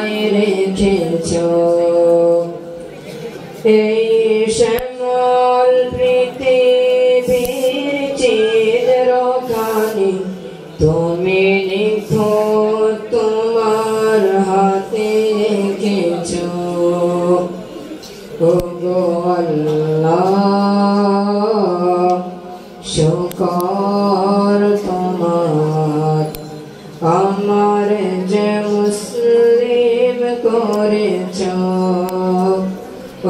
কোথায় রেখেছো এই শ্যামল পৃথিবীর চিত্রখানি তুমি নিখুঁত তোমার হাতে রেখেছো ওগো আল্লাহ শুকর তোমার আমার যে মুসলিম করেছো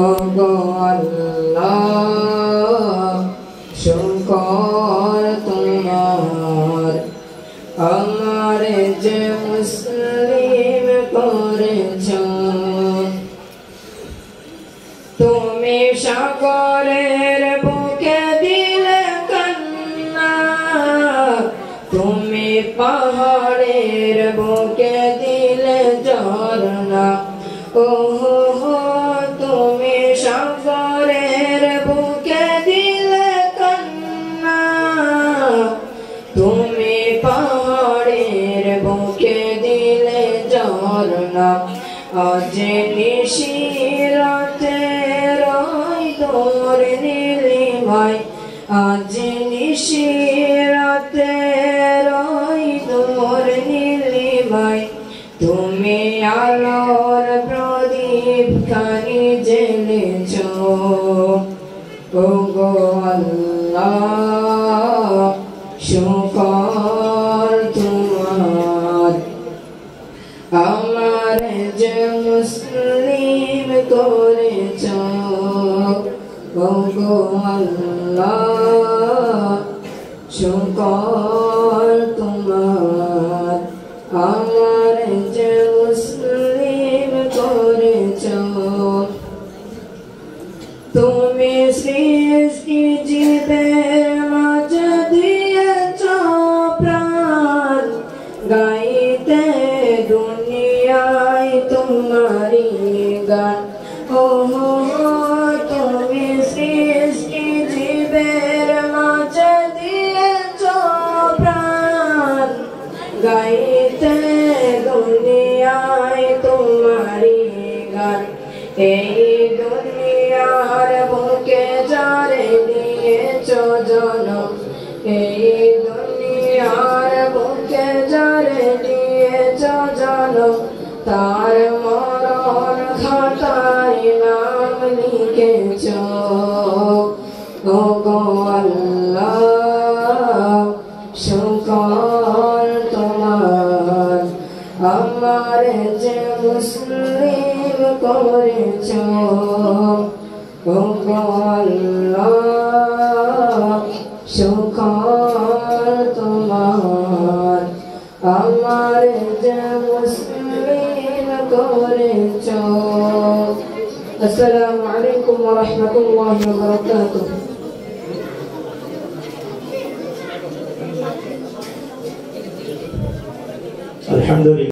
ওগো আল্লাহ শুকর তোমার আমার যে মুসলিম করেছো তুমি সাগরের বুকে দিলে কান্না তুমি পাহাড়ের বুকে দিলে ঝরনা ওহো তুমি সাগরের বুকে দিলে কান্না তুমি পাহাড়ের বুকে দিলে ঝরনা আজ নিশিরাতে রই তোর নীলিমায় আজ নিশিরাতে রই তোর নীলিমায় তুমি আলোর প্রদীপ খানি জ্বেলেছো ওগো আল্লাহ শুকর তোমার আমার যে মুসলিম করেছো ওগো আল্লাহ শুকর তোমার আমার যে মুসলিম করেছো তুমি সৃষ্টি জীবের মাঝে দিয়েছো প্রাণ গাইতে দুনিয়ায় তোমারি গান ওহো তুমি সৃষ্টি জীবের মাঝে দিয়েছো প্রাণ গাইতে দুনিয়ায় তোমারি গান এই দুনিয়ার বুকে যারে দিয়েছো জনম এই দুনিয়ার বুকে যারে দিয়েছো জনম তার মরণ খাতায় নাম লিখেছো ওগো আল্লাহ শুকর তোমার আমার যে মুসলিম করেছো ওগো আল্লাহ শুকর তোমার আমার যে মুসলিম করেছো আসসালামু আলাইকুম ওয়া রাহমাতুল্লাহি ওয়া বারাকাতুহু আলহামদুলিল্লাহ।